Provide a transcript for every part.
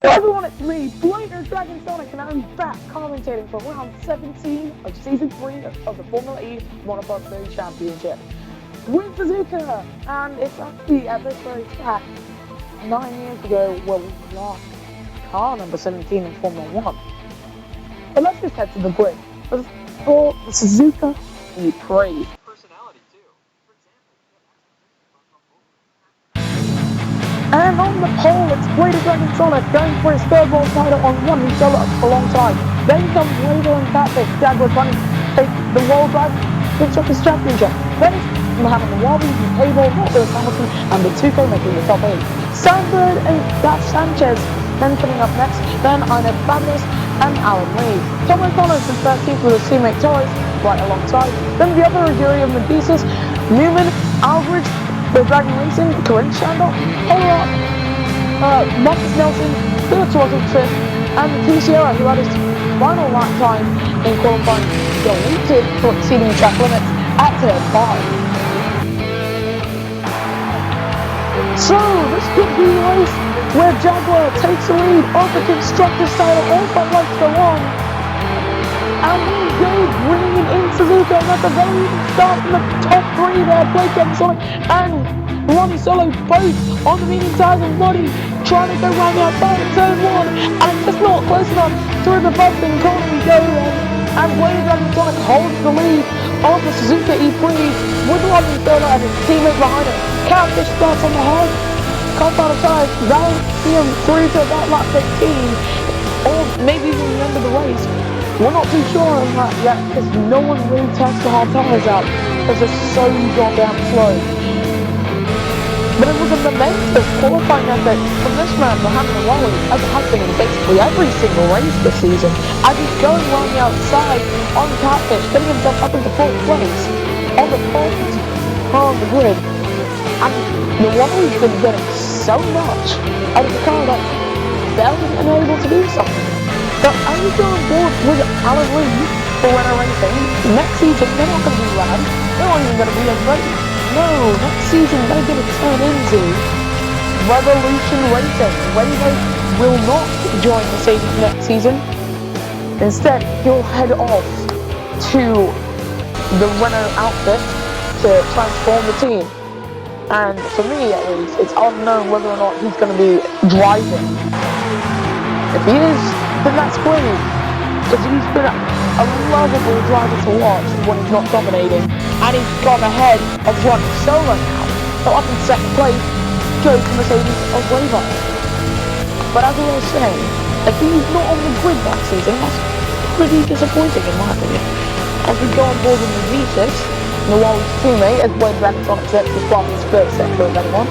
Hello everyone, it's me, Blader Dragon Sonic, and I'm back commentating for round 17 of season 3 of the Formula E Monoposto Championship with Suzuka. And it's actually at this very track 9 years ago where we lost car number 17 in Formula 1. But let's just head to the grid for the Suzuka Prix. And on the pole, it's Blader Dragon Sonic going for his third world title on one who's done it for a long time. Then comes Wader and Catfish. Jaguar trying to take the world drive, Constructors Championship. Then it's Mohammed Nawabi, Cable, Lewis Hamilton, and the Suzuka making the top 8. Sandberg and Dash Sanchez then coming up next. Then Einad Fabulous and Alan Lee. Tom O'Connor is 13th with his teammate Torres right alongside. Then the other Aguri of Medicis, Newman, Aldridge, the Dragon Racing, Corinne Shandor, Holrock, Marcus Nelson, Philip Toronto Triff, and T. Sierra, who had his final lap time in qualifying, deleted for exceeding track limits at turn 5. So, this could be a race where Jaguar takes the lead of the Constructors title, all but like to go on. And we go bringing in Suzuka at the very start from the top 3 there, Blake Sonic and Ronnie Solo both on the medium tires and Roddy trying to go round the outside of turn 1, and it's just not close enough. Through the bumping corner we go and Blader Dragon Sonic holds the lead of the Suzuka E3 with Ronnie Solo and his teammate behind him. Catfish starts on the hard, comes out of tires, that'll see him through to about lap 15, or maybe even the end of the race. We're not too sure on that yet because no one really tests the hard tyres out because they're so goddamn slow. But it was a momentous qualifying effort from this man, Mohammed Nawabi, as it has been in basically every single race this season, as he's going around the outside on Catfish, getting himself up into 4th place on the 4th car on the grid. And Nawabi's been getting so much out of the car that barely been able to do something. So as we go on board with Alan Lee for Renner Racing, next season they're not going to be rad, they're not even going to be a race. No, next season they're going to turn into Revolution Racing. Waymo will not join Mercedes next season. Instead, he'll head off to the Renault outfit to transform the team. And for me at least, it's unknown whether or not he's going to be driving. If he is, then that's great, because he's been a lovable driver to watch when he's not dominating, and he's gone ahead of Ronnie Solo now, so up in 2nd place goes to Mercedes of Weber. But as I was saying, if he's not on the grid that season, that's pretty disappointing in my opinion. As we go on board with Medicis, Nawabi's teammate, as Blader Dragon Sonic sets his his first sector of anyone.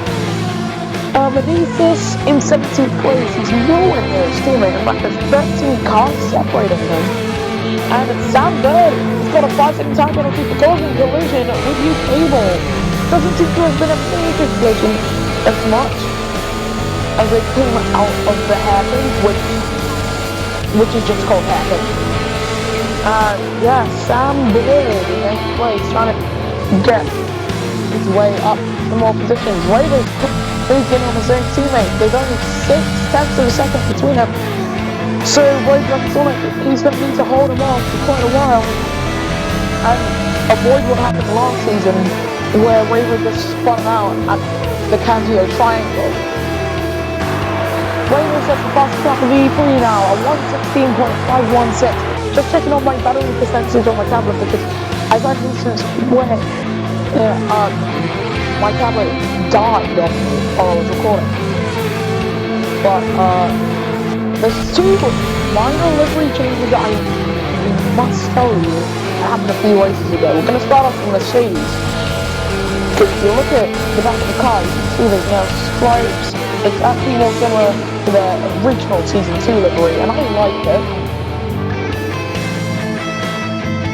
Medicis in 17th place, he's nowhere near his teammate, in fact there's 13 cars separating them. And Sandberg, he's got a 5-second time penalty for causing collision with you Cable. Doesn't seem to have been a major collision as much as they came out of the hairpin, which is just called hairpin. Yeah, Sandberg in 8th place, trying to get his way up to more positions. Raiders he's getting on his own teammate. There's only 6/10 of a second between them. So Blader Dragon Sonic, he's going to need to hold him off for quite a while and avoid what happened last season where Waver just spun out at the Candio Triangle. Waver sets the fastest lap of the E3 now, a 1:16.516. Just checking on my battery percentage on my tablet because I've had an instance where my tablet died while I was recording. But there's 2 minor livery changes that I must tell you that happened a few races ago. We're going to start off from Mercedes. If you look at the back of the car, you can see there's now stripes. It's actually more similar to the original Season 2 livery, and I like it.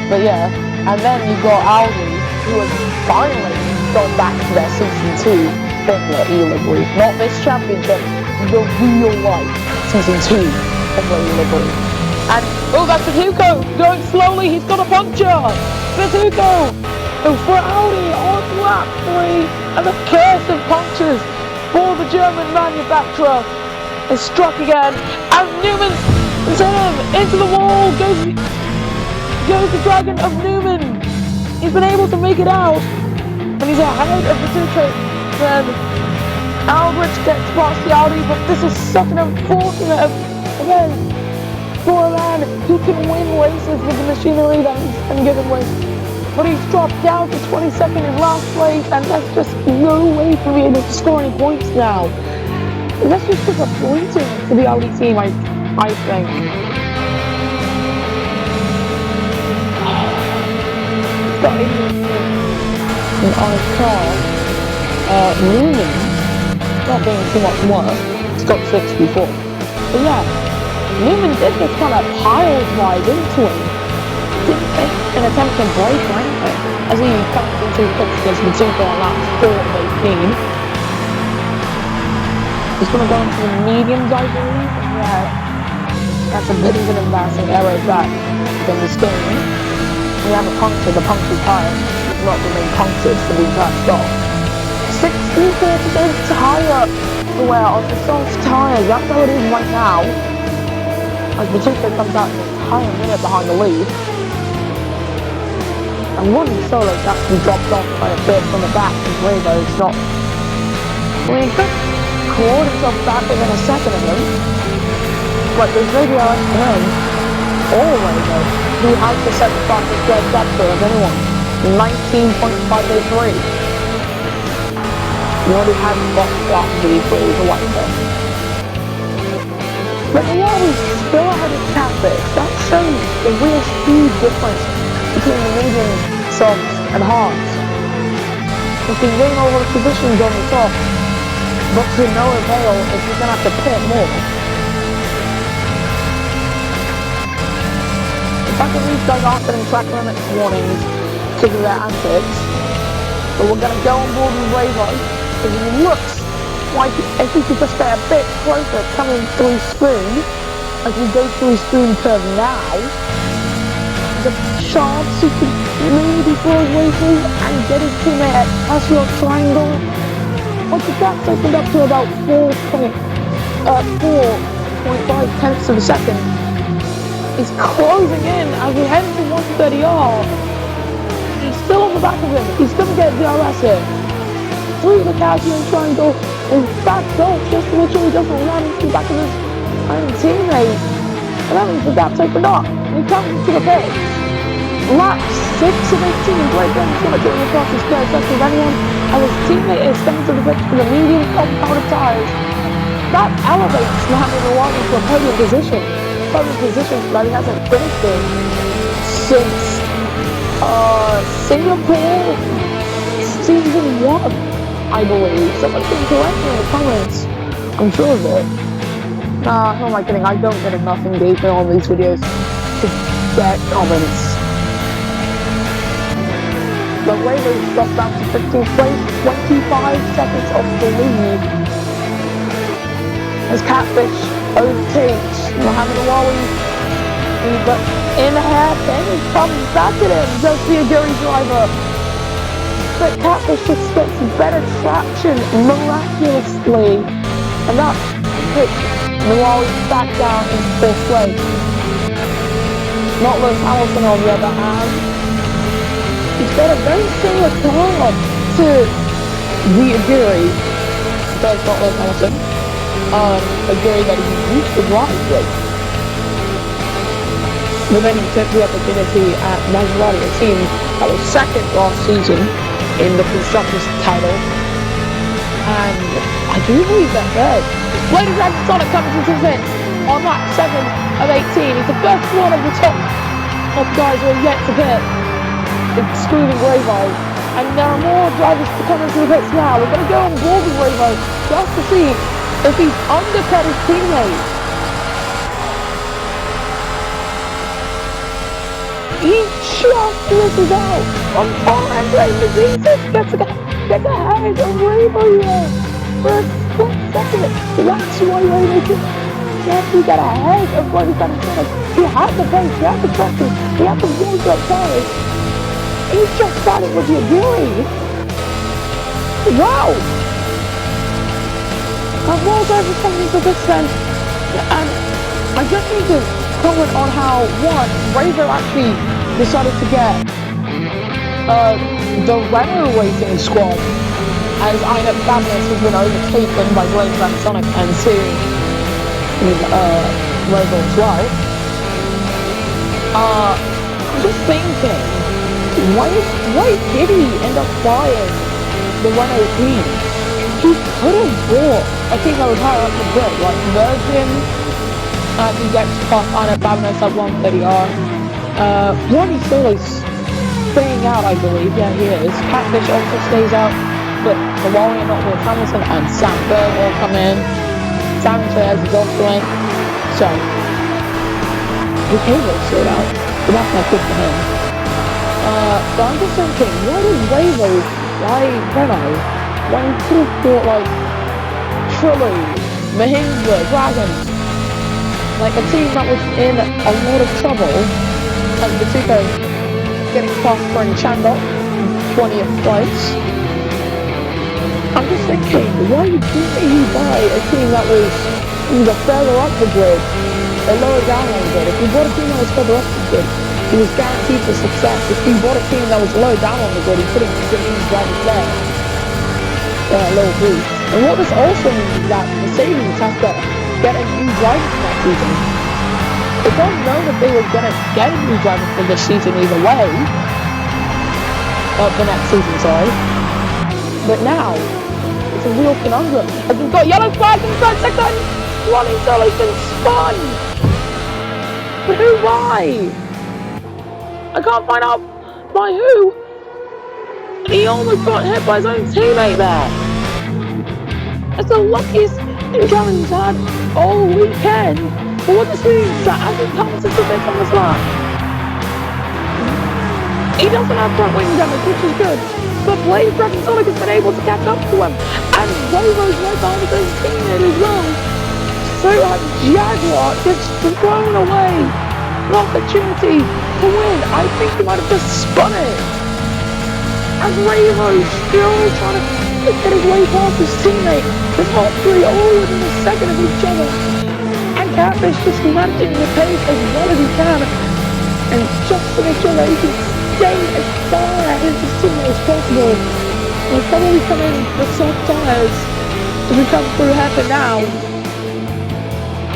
But yeah, and then you've got Audi, who has finally gone back to their Season 2 Formula E livery. Not this championship, the real life Season 2 Formula E livery. And, oh, that's Suzuka going slowly, he's got a puncture! Suzuka for Audi on lap 3, and the curse of punctures for the German manufacturer. is struck again, and Newman's into the wall, goes the Dragon of Newman. He's been able to make it out, and he's ahead of the Suzuka. Then Albrecht gets past the Audi, but this is such an unfortunate event for a man who can win races with the machinery that he's been given with. But he's dropped down to 22nd in last place, and that's just no way for me to score any points now. That's just disappointing for the Audi team, I think. It's got 80 on his car. Newman, not being too much worse, it's got 64. But yeah, Newman did just kind of piled right into him. Didn't make an attempt to break or anything, as he comes into the pits against Suzuka on laps 4 of 18. He's going to go into the mediums, I believe. Yeah, that's a bit of an embarrassing error that in this game. We have a puncture, the punctured tyre has not been punctured for the entire stop. 64% tyre wear on the soft tyres, that's how it is right now. As Suzuka comes out an entire minute behind the lead. And one solo's actually dropped off by a bit from the back of Revo's not. I mean, he could clawed himself back within a second of him. But there's no DRS for him. Or Revo, who has the second fastest red depth of anyone. 19.583. He already had boxed up the Prix to white there. But the wall is still ahead of Catfish. That shows the real huge difference between the medium, softs, and hards. He can gain all the positions on the top, but to no avail if he's going to have to pit more. The fact that these guys aren't getting track limits warnings because of their antics, but we're going to go on board with Revo, because it looks like if we could just get a bit closer coming through Spoon, as we go through Spoon curve now, the chance he could maybe throw his way through and get his teammate at Asphalt Triangle. Once the gap's opened up to about 4.5 tenths of a second, he's closing in as we head into 130R. He's still on the back of him. He's going to get DRS here. Through the Asphalt Triangle, and backed off just to make sure he doesn't run into the back of his own teammate. And that means the gap's opened up. And he comes to the pit. Lap 6 of 18, Blake Ben's going to get across the spare section of anyone, and his teammate is coming to the pit for the medium compounded tyres. That elevates Mohamed Rawani to a podium position that he hasn't finished in since Singapore season 1, I believe. Someone can correct me in the comments. I'm sure of it. Nah, who am I kidding? I don't get enough engagement on these videos to get comments. The Ravens dropped down to 15th place, 25 seconds off the lead. As Catfish overtakes Mohamed Awawi, but in the hairpin, he comes back at him, just the Aguri driver. But Catfish just gets better traction miraculously, and that puts Awawi back down in 4th place. Not Lewis Hamilton on the other hand. He's got a very similar car to the Aguri, does not Lewis Hamilton, Aguri that he used to drive with. But then he took the opportunity at Maserati, a team that was second last season in the Constructors title. And I do believe that third. Ladies and Sonic comes into the pits on lap 7 of 18. He's the first one of the top guys who are yet to pit, excluding Revo. And there are more drivers to come into the pits now. We're going to go on board with Revo just to see if he's undercut his teammate. He just misses out on Andre Mazzitas gets ahead of Revo here for a split second. That's why Revo actually got ahead of what he's done. He had the pace, he had the traction, he had the warmed up tires. He just started with the Aguri. Wow! was overcoming to this extent, and I just need to comment on how, one, Razor actually decided to get the Renault racing squad, as I know Fabulous has been overtaken by Blade and Sonic, and soon with Razor as well. I'm just thinking, why did he end up buying the Renault team? He could have bought a team that was higher up the grid, like Virgin, he gets past Arno Fabulous at 130R. Ronnie Solo's staying out, I believe. Yeah, he is. Catfish also stays out, but Ferrari and not Lewis Hamilton and Sam Berg all come in. Sanchez is also in. So, Ricardo stayed out, but that's not good for him. But I'm just thinking, why did Renault, why Renault? Why could have bought like Trulli, Mahindra, Dragon, like a team that was in a lot of trouble, like the Suzuka getting past for Chandler, 20th place. I'm just thinking, why didn't he buy a team that was either further up the grid or lower down on the grid? If he bought a team that was further up the grid, he was guaranteed for success. If he bought a team that was low down on the grid, he could have given his drivers there. Low boost. And what this also means is that Mercedes has to get a new driver for next season. They don't know that they were going to get a new driver for this season either way. For next season, sorry. But now, it's a real conundrum. As we've got yellow flags in front second, Ronnie Solo's been spun. But who, why? I can't find out by who. He almost got hit by his own teammate there. That's the luckiest encounter he's had all weekend. But what this means is that as he comes into this on the slot, he doesn't have front wing damage, which is good. But Blade and Sonic has been able to catch up to him. And Volvo's right behind his teammate as well. So Jaguar gets thrown away an opportunity to win. I think he might have just spun it. And Ravo's still trying to get his way past his teammate. The top three all within a second of each other. And Catfish just managing the pace as well as he can. And just to make sure that he can stay as far ahead of his teammate as possible. He'll probably come in with soft tyres as we come through Heifer now.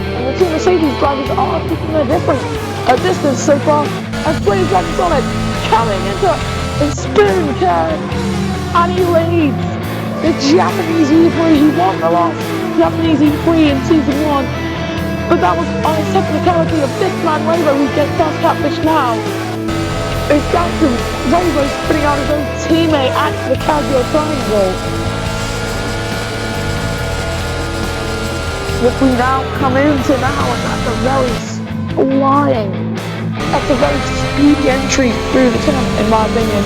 And the two Mercedes drivers are keeping their distance so far. As Blade and Sonic coming into the spoon curve, and he leads the Japanese E3. He won the last Japanese E3 in season 1, but that was on a technicality of this man Ravo, who gets past Catfish now. It's down to Ravo spinning out his own teammate at the Casio Triangle, which we now come into now, and that's a very speedy entry through the tunnel, in my opinion.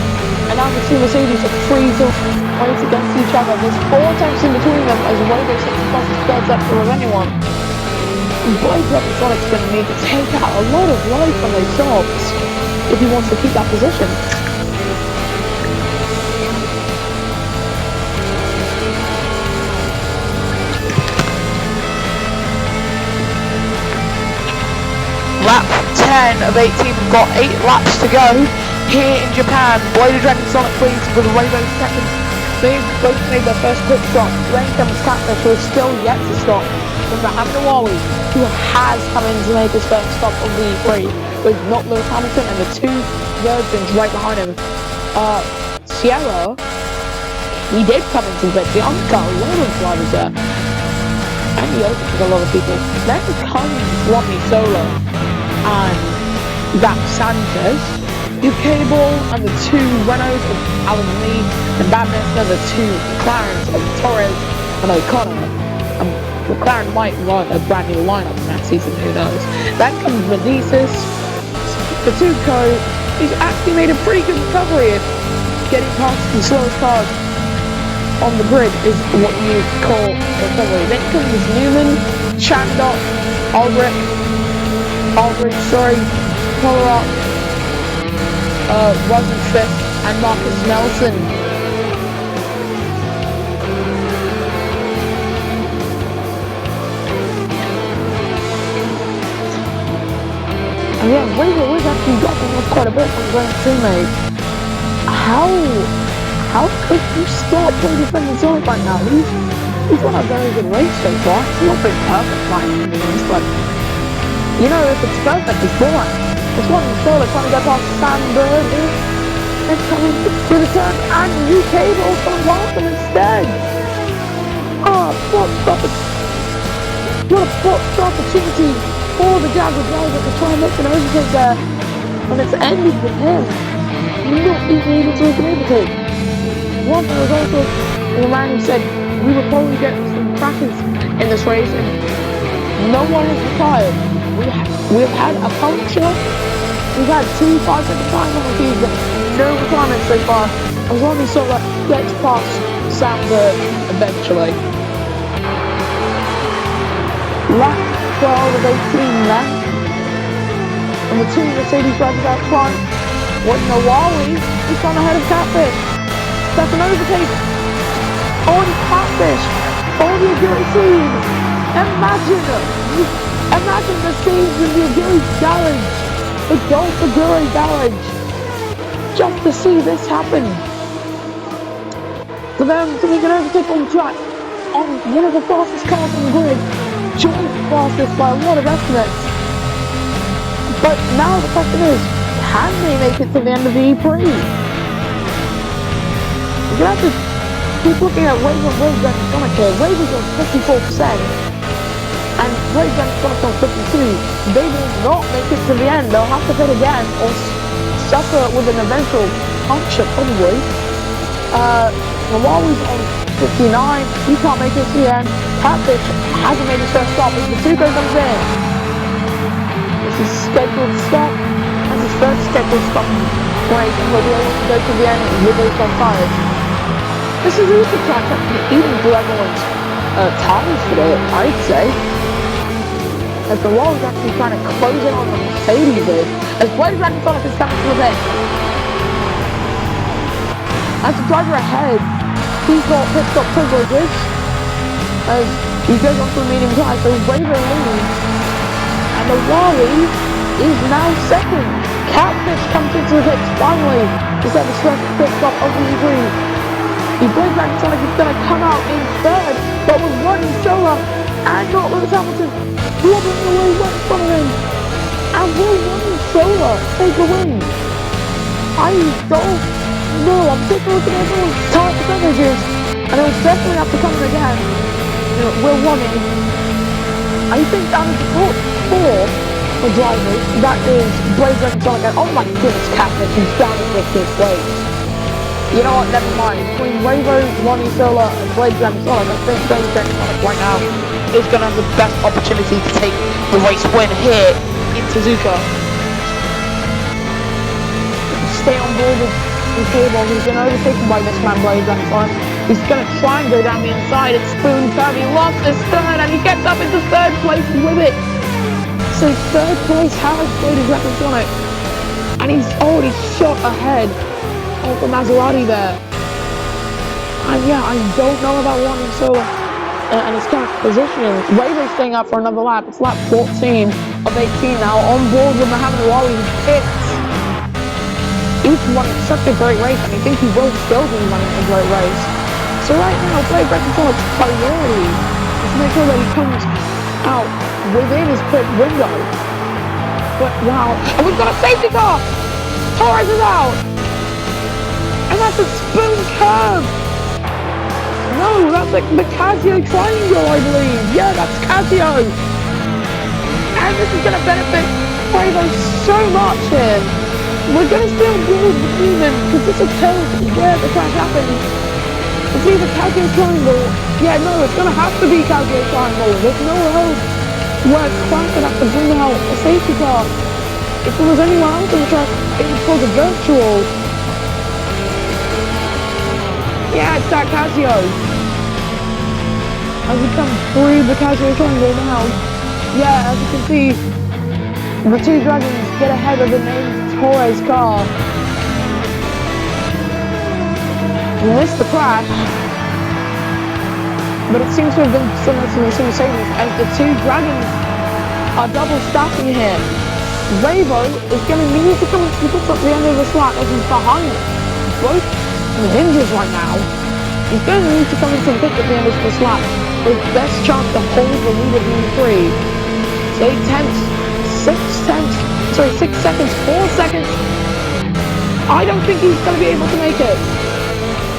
And now the two Mercedes are free to race against each other. There's 4 attempts in between them as Ravo sits across the third sector of anyone. Blade Sonic's going to need to take out a lot of life from those stops if he wants to keep that position. Lap 10 of 18, we've got 8 laps to go here in Japan. Blade Dragon Sonic leads with Ravo second. They've both made their first quick stop. Then comes Catfish, who is still yet to stop. From Mohamed Awawi, who has come in to make his first stop of the E3, with not Lewis Hamilton and the 2 Virgins right behind him. Sierra, he did come into the pit. Bianca, a lot of drivers there. And he opens with a lot of people. Then comes Rodney Solo and Zach Sanchez. The Cable and the 2 Renaults of Alan Lee and Badness, and the 2 McLarens of Torres and O'Connor. McLaren might run a brand new lineup next season, who knows. Then comes Medicis, the 2 he's actually made a pretty good recovery if getting past the slowest cars on the grid is what you call recovery. Then comes Newman, Chandler, Aldrich, Polarot, Rosenfeld, and Marcus Nelson. And yeah, Waver was actually dropping off quite a bit from Grant's teammate. How could you stop playing defending Sonic right now? He's on a very good race so far. It's not been perfect by any means, but you know, if it's perfect, it's boring. It's one solo trying to get past Sandberg. It's coming through the turn, and UK will come past him instead. Oh, what a boxed opportunity for the Jaguar driver to try and make an overtake there. And it's ended with him not being able to make an overtake. One was also the man who said we would probably get some crashes in this race, and no one is retired. We've had a puncture. We've had 2 5-second time penalties, but no retirements so far. As long as Sola gets past Sandberg eventually. Lap 12 of 18 left. And the 2 Mercedes drivers out front. What in a Wally? He's gone ahead of Catfish. That's an overtake on Catfish. On the Aguri scene. Imagine the scenes in the Aguri garage. The Golf Aguri garage. Just to see this happen. For them to make an overtake on track. On one of the fastest cars on the grid. Joint fastest by a lot of estimates. But now the question is, can they make it to the end of the Prix? You're going to have to keep looking at Waver and Sonic here. Waver's on 54%, and Waver and Sonic on 52%. They will not make it to the end. They'll have to pit again, or suffer with an eventual puncture, probably. Nawali's on 59. He can't make it to the end. Catfish hasn't made his first stop as the Suzuka comes in. This is scheduled to stop. As his first scheduled stop race, and he'll be able to go to the end with those on tires. This is also track actually even through everyone's tires today, I'd say. As the wall is actually trying to close in on the Mercedes bid. As Blaze and Sonic is coming to the pit. As the driver ahead, he's got pit stop privileges. As he goes on to the medium tire, so Waver leads. And the Wally is now second. Catfish comes into the pits finally. He's at the first pit stop of the Prix. The Blaze and Sonic is going to come out in third, but with running solo and not Lewis Hamilton wobbling away right in front of him. And will running solo take the win? I don't know. I'm taking a look at everyone's tire percentages, and it will definitely have to come in again. You know, Will running. I think down at the top 4 for drivers, that is Blaze and Sonic, and oh my goodness, Catfish, he's down in 15th place. You know what, never mind. Between Waver, Ronnie Sola, and Blaze and Sonic, I think Blaze and Sonic right now is going to have the best opportunity to take the race win here in Suzuka. Stay on board with the cable. He's been overtaken by this man, Blaze and Sonic. He's going to try and go down the inside. It's Spoon Curve. He lost his third, and he gets up into third place with it. So third place has Blaze and Sonic, and he's already shot ahead of the Maserati there. And yeah, I don't know about Ronnie Sola and his current positioning. Waver's staying up for another lap. It's lap 14 of 18 now, on board with Mohamed Wally pits. He's running such a great race, and I think he will still be running a great race. So right now, Blaze and Sonic's priority is to make sure that he comes out within his pit window. But wow, and we've got a safety car! Torres is out! And that's a Spoon Curve! No, that's like the Casio Triangle, I believe. Yeah, that's Casio. And this is going to benefit Quavo so much here. We're going to still build between them, because this will tell us where the crash happened. It's either Casio Triangle. Yeah, no, it's going to have to be Casio Triangle. There's nowhere else where Crash would have to bring out a safety car. If there was anyone else on the track, it would cause a virtual. Yeah, it's that Casio. As we come through the Casio Triangle now, yeah, as you can see, the two dragons get ahead of the named Torres car. We missed the crash, but it seems to have been similar to the Mercedes, as the two dragons are double stacking here. Ravo is going to need to come into the pits at the end of the slot as he's behind both the hinges right now. He's going to need to come into the pits at the end of the slot for his best chance to hold the lead of V3. 8 tenths, 6 seconds, 4 seconds. I don't think he's going to be able to make it.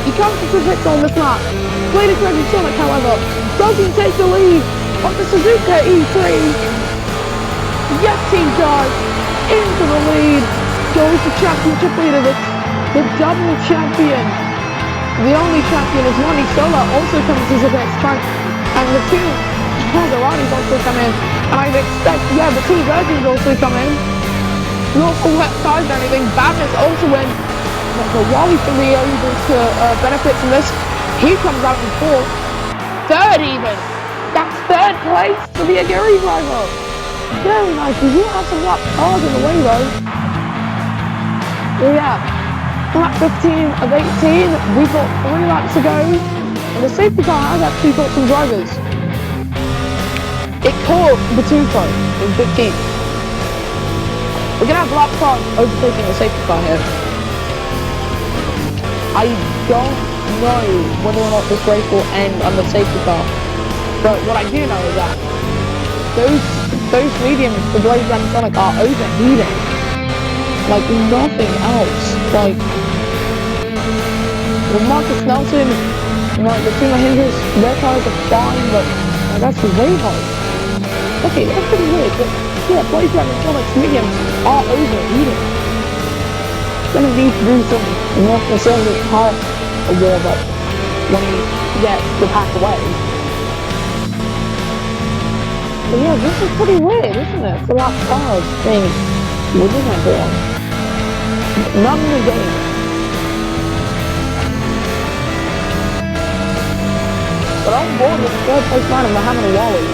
He comes to the pits on this lap. Later Crazy Sonic, however, doesn't take the lead of the Suzuka E3. Yes, he does. Into the lead goes the championship leader, the double champion. The only champion is Monty Sola, also comes to the pits front. And the two Maseratis also come in. And I'd expect, the two Virgins also come in. Not for wet size or anything. Badness also in. But Wally can be able to benefit from this. He comes out in fourth. Third even. That's third place for the Aguri driver. Very nice. We do have some lap cars in the way though. Lap 15 of 18. We've got 3 laps to go. And the safety car has actually got some drivers. It caught Suzuka in 15th. We're going to have lap cars overtaking the safety car here. I don't know whether or not this race will end on the safety car. But what I do know is that those mediums, the Blaze and Sonic, are overheating. Like nothing else. Like, with Marcus Nelson, the two hinges, their cars are fine, but that's way hard. Okay, that's pretty weird, but yeah, Blaze and Sonic's mediums are overheating. Gonna need to do some more conservative tire warm up when he gets the pack away. But yeah, this is pretty weird, isn't it? For that cars thing within everyone. None in the game. But I'm bored with the third place man of Muhammad Wally.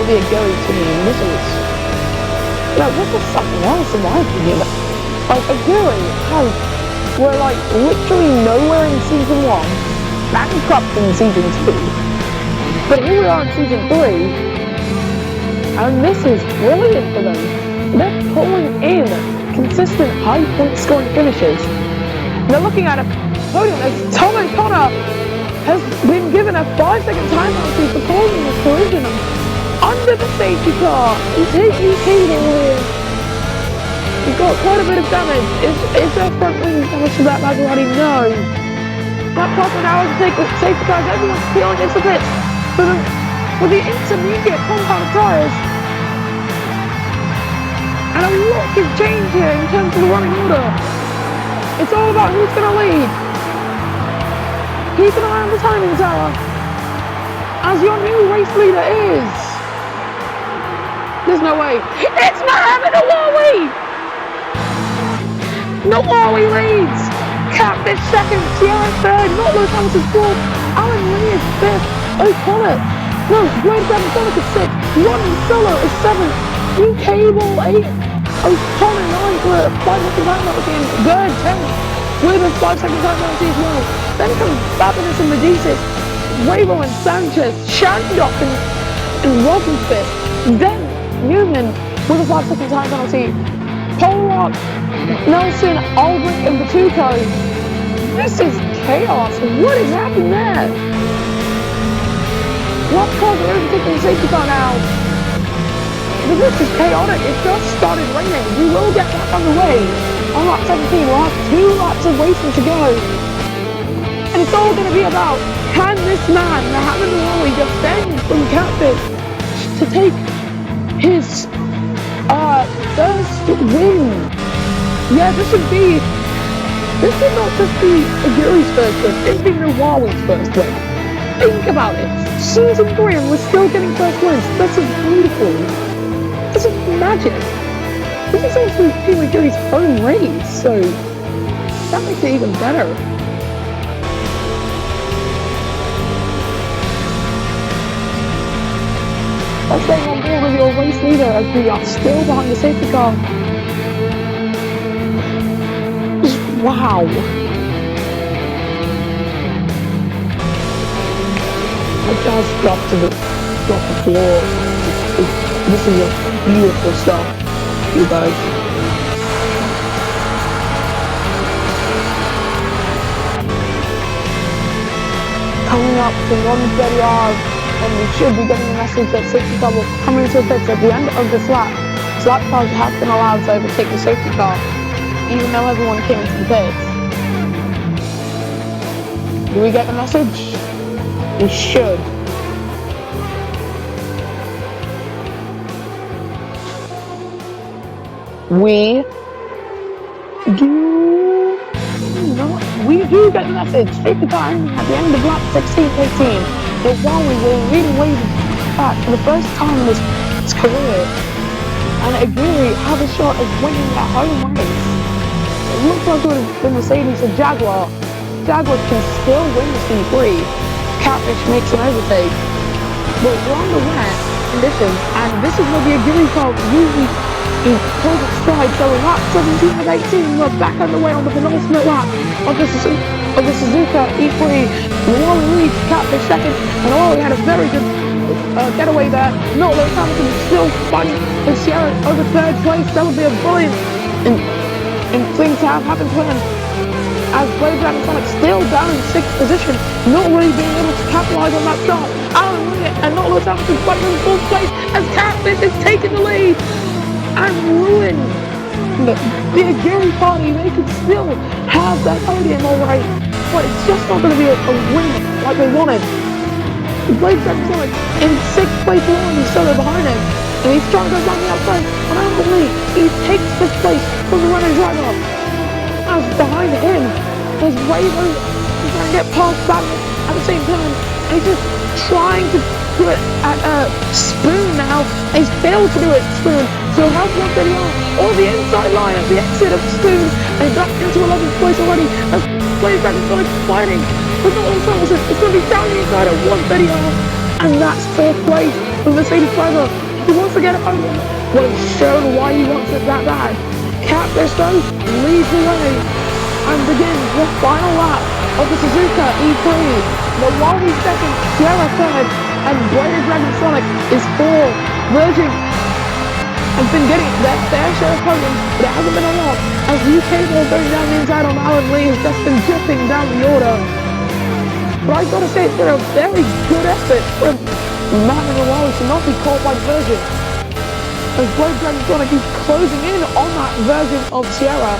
Will be a Aguri team. This is something else in my opinion. Like Aguri were like literally nowhere in season 1, bankrupt in season 2. But here we are in season 3, and this is brilliant for them. They're pulling in consistent high point scoring finishes. They're looking at a podium as Tom O'Connor has been given a 5-second time penalty for causing this collision under the safety car. He's cable here. He's got quite a bit of damage. Is there front wing damage to that Maserati? No. That proper now is to take the safety cars. Everyone's peeling into the pits for the intermediate compound tyres. And a lot can change here in terms of the running order. It's all about who's going to lead. Keep an eye on the timing tower, as your new race leader is. There's no way. It's Mohamed Awawi! Nawawi leads! Catfish second, Sierra third, not Lewis Hamilton's fourth, Alan Lee is fifth, O'Connor, Wayne Sonic is sixth, Ron Solo is seventh, New Cable eighth, O'Connor ninth with a 5-second time penalty in third, 10th, with a 5-second time penalty as well. Then comes Fabulous and Medicis, Ravo and Sanchez, Shandok and Robin fifth, then Newman with a 5-second time penalty, Pollock, Nelson, Albrecht and Batuco. This is chaos. What is happening there? What cars are overtaking the safety car now? This is chaotic. It just started raining. We will get back underway on lap 17. We'll have 2 laps of racing to go. And it's all going to be about, can this man, Mohamed Awawi, defend from Catfish to take his first win? Yeah, this would not just be Aguri's first win, this would be Nawawi's first win. Think about it. Season 3 and we're still getting first wins. This is beautiful. This is magic. This is also Team Aguri's own race, so that makes it even better. I'm staying on board with your race leader as we are still behind the safety car. Wow. I just dropped to the floor. This is beautiful stuff. you guys. Coming up to 130 hours, and we should be getting a message that safety car will come into the pits at the end of this lap. Lap cars have been allowed to overtake the safety car, even though everyone came into the pits. Do we get the message? We should. We do get the message. Safety car ending at the end of lap 16-18. But while we were really waving back for the first time in his career, and Aguirre have a shot of winning that home race. It looks like it would have been Mercedes and Jaguar. Jaguar can still win the C3. Catfish makes an overtake. But we're on the wet conditions, and this is where the Aguirre car really pulls its stride. So in lap 17 of 18, we're back underway on the penultimate lap of the Suzuka E3. Wally leads, Catfish second, and Wally had a very good getaway there. Not Lewis Hamilton still fighting with Sierra over third place. That would be a brilliant thing to have happen to him. As Blade Dragon Sonic still down in 6th position, not really being able to capitalise on that start. Alan Wyatt and not Lewis Hamilton fighting in 4th place as Catfish is taking the lead and ruin the Aguirre party. They could still have that podium alright, but it's just not going to be a win like they wanted. Blade Dragon Sonic in 6th place alone, he's solo behind him, and he's trying to go around the outside, and Alan he takes 5th place from the running driver. As behind him, there's Raven, he's trying to get past that at the same time, and he's just trying to do it at Spoon now, and he's failed to do it Spoon, so he'll have one video on the inside line at the exit of Spoon, and he's back into 11th place already, as Blade Dragon Sonic fighting, but not on Thompson, it's going to be down the inside at 130, and that's 4th place for Mercedes driver. He wants to get it over, well, it's shown why he wants it that bad. Catfish though leads the way and begins the final lap of the Suzuka E3. The Wally second, Sierra third, and Blade Dragon Sonic is 4th. Virgin has been getting their fair share of podiums, but it hasn't been a lot, as UK ball going down the inside on Alan Lee has just been dipping down the order. But I've got to say, it's been a very good effort from Mohamed and Wally to not be caught by Virgin. As Blade Dragon Sonic is closing in on that version of Sierra.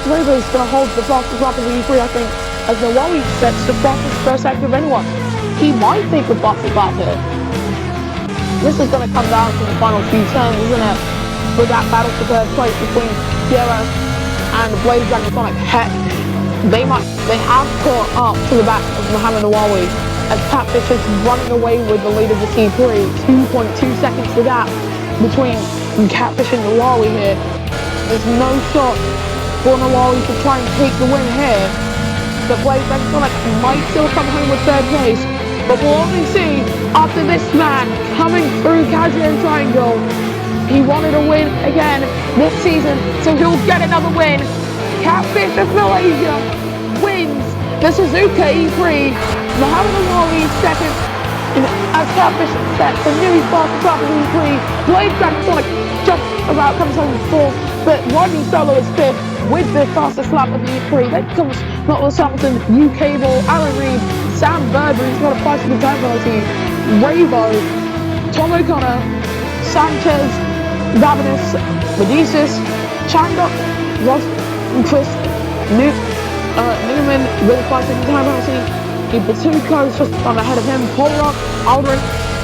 Raven's going to hold the fastest lap of the E3, I think, as the Wally sets the fastest first sector of anyone. He might take the fastest lap here. This is going to come down to the final few turns, isn't it? With that battle for third place between Sierra and Blade Dragon Sonic. Heck, they have caught up to the back of Mohamed Nawawi, as Catfish is running away with the lead of the C3. 2.2 seconds to gap between Catfish and Nawawi here. There's no shot for Nawawi to try and take the win here. The Blade Dragon Sonic might still come home with third place, but we'll only see after this man coming through Kazan Triangle. He wanted a win again this season, so he'll get another win. Catfish of Malaysia wins the Suzuka E3. Mohamed Nawawi second, as Catfish sets the new fastest lap of the E3. Blade Dragon Sonic just about comes home with 4th, but Rodney Solo is 5th with the fastest lap of the E3. Then comes Lewis Hamilton, UK Ball, Alan Reed, Sam Berber, who's got a 5-second time penalty, Ravo, Tom O'Connor, Sanchez, Vavinus, Medicis, Chandok, Ross, and Chris Newman with a 5-second time penalty. The Batuka is just on ahead of him, Pollock, Aldrin,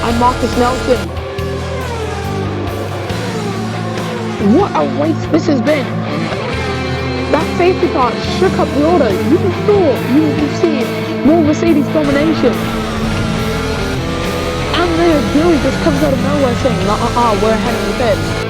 and Marcus Nelson. What a race this has been! That safety car shook up the order. You thought you would see more Mercedes domination. And then Aguirre just comes out of nowhere saying, we're ahead of the pits.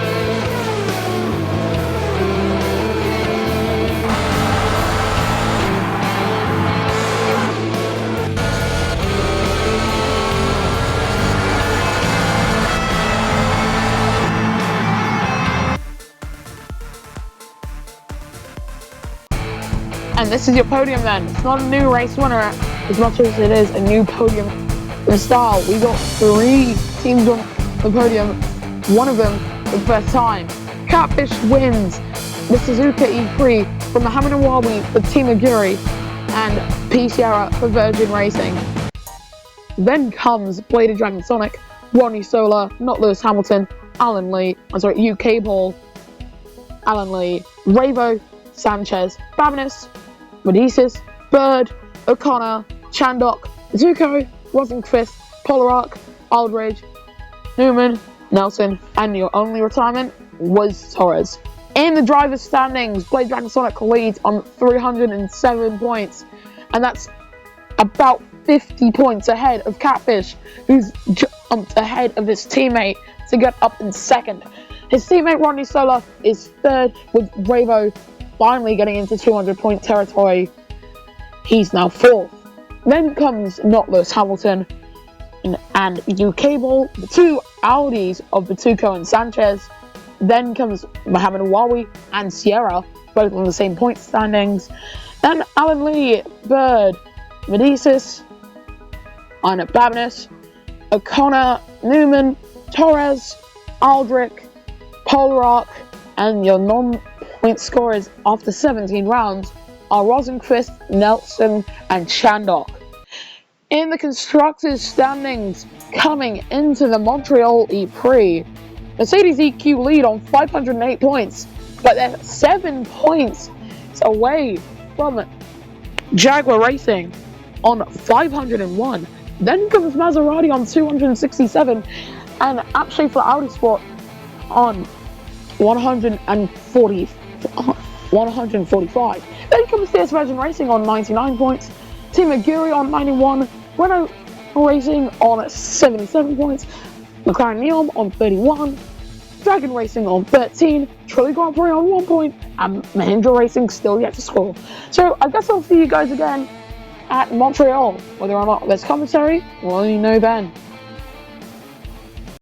And this is your podium then. It's not a new race winner as much as it is a new podium in style. We got 3 teams on the podium, one of them for the first time. Catfish wins the Suzuka E3 from Mohamed Awawi for Team Aguri and P. Sierra for Virgin Racing. Then comes Bladed Dragon Sonic, Ronnie Solar, not Lewis Hamilton, UK Ball, Alan Lee, Ravo, Sanchez, Babinis, Medicis, Bird, O'Connor, Chandok, Zuko, Rosenqvist, Polarock, Aldridge, Newman, Nelson, and your only retirement was Torres. In the driver's standings, Blade Dragon Sonic leads on 307 points, and that's about 50 points ahead of Catfish, who's jumped ahead of his teammate to get up in second. His teammate Ronnie Sola is third, with Ravo finally getting into 200-point territory. He's now fourth. Then comes not Lewis Hamilton and UK Ball, the two Audis of Batuco and Sanchez. Then comes Mohamed Awawi and Sierra, both on the same point standings. Then Alan Lee, Bird, Medicis, Arnett Babinis, O'Connor, Newman, Torres, Aldrich, Polarock, and your non-point scorers after 17 rounds are Rosenqvist, Nelson, and Chandok. In the constructors' standings, coming into the Montreal Prix, Mercedes EQ lead on 508 points, but they're 7 points away from Jaguar Racing on 501. Then comes Maserati on 267, and Akshay for Audi Sport on 145. Then comes DS Virgin Racing on 99 points, Team Aguri on 91, Renault Racing on 77 points, McLaren Neom on 31, Dragon Racing on 13, Trulli Grand Prix on 1 point, and Mahindra Racing still yet to score. So I guess I'll see you guys again at Montreal. Whether or not there's commentary, we'll only know then.